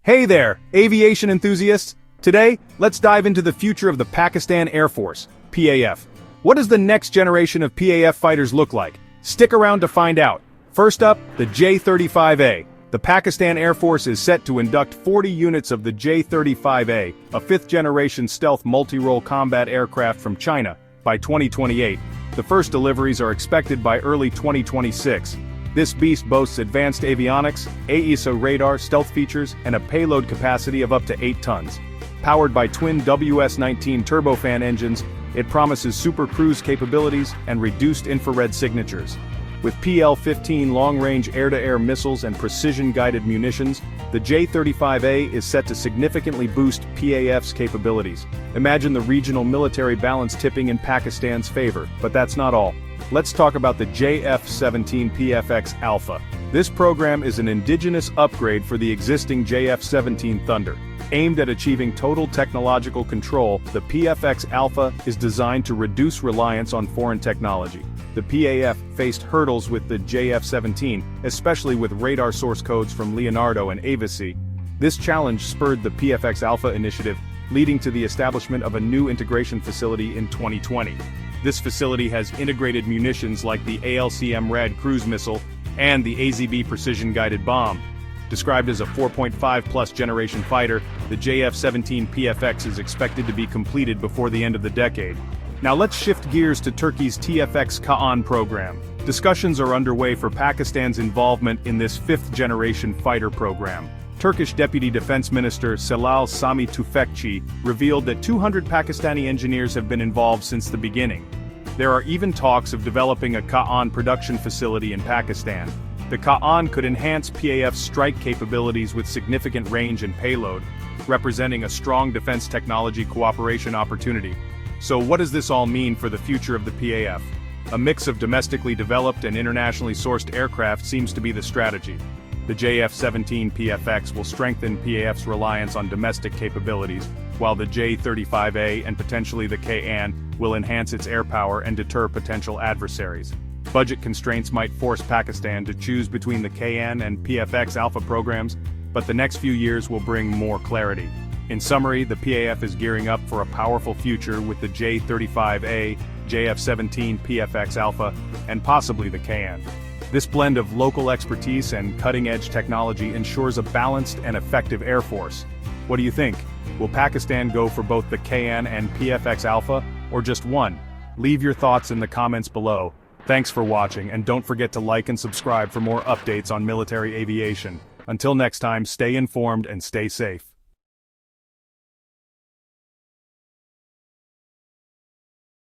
Hey there, aviation enthusiasts! Today, let's dive into the future of the Pakistan Air Force, PAF. What does the next generation of PAF fighters look like? Stick around to find out. First up, the J-35A. The Pakistan Air Force is set to induct 40 units of the J-35A, a fifth-generation stealth multi-role combat aircraft from China, by 2028. The first deliveries are expected by early 2026. This beast boasts advanced avionics, AESA radar stealth features, and a payload capacity of up to 8 tons. Powered by twin WS-19 turbofan engines, it promises super cruise capabilities and reduced infrared signatures. With PL-15 long-range air-to-air missiles and precision-guided munitions, the J-35A is set to significantly boost PAF's capabilities. Imagine the regional military balance tipping in Pakistan's favor, but that's not all. Let's talk about the JF-17 PFX ALPHA. This program is an indigenous upgrade for the existing JF-17 Thunder. Aimed at achieving total technological control, the PFX ALPHA is designed to reduce reliance on foreign technology. The PAF faced hurdles with the JF-17, especially with radar source codes from Leonardo and Avici. This challenge spurred the PFX ALPHA initiative, leading to the establishment of a new integration facility in 2020. This facility has integrated munitions like the ALCM-RAD cruise missile and the AZB precision-guided bomb. Described as a 4.5-plus generation fighter, the JF-17 PFX is expected to be completed before the end of the decade. Now let's shift gears to Turkey's TFX KAAN program. Discussions are underway for Pakistan's involvement in this fifth-generation fighter program. Turkish Deputy Defense Minister Celal Sami Tufekci revealed that 200 Pakistani engineers have been involved since the beginning. There are even talks of developing a KAAN production facility in Pakistan. The KAAN could enhance PAF's strike capabilities with significant range and payload, representing a strong defense technology cooperation opportunity. So what does this all mean for the future of the PAF? A mix of domestically developed and internationally sourced aircraft seems to be the strategy. The JF-17 PFX will strengthen PAF's reliance on domestic capabilities, while the J-35A and potentially the KAAN will enhance its air power and deter potential adversaries. Budget constraints might force Pakistan to choose between the KAAN and PFX ALPHA programs, but the next few years will bring more clarity. In summary, the PAF is gearing up for a powerful future with the J-35A, JF-17 PFX ALPHA, and possibly the KAAN. This blend of local expertise and cutting-edge technology ensures a balanced and effective air force. What do you think? Will Pakistan go for both the KAAN and PFX ALPHA, or just one? Leave your thoughts in the comments below. Thanks for watching, and don't forget to like and subscribe for more updates on military aviation. Until next time, stay informed and stay safe.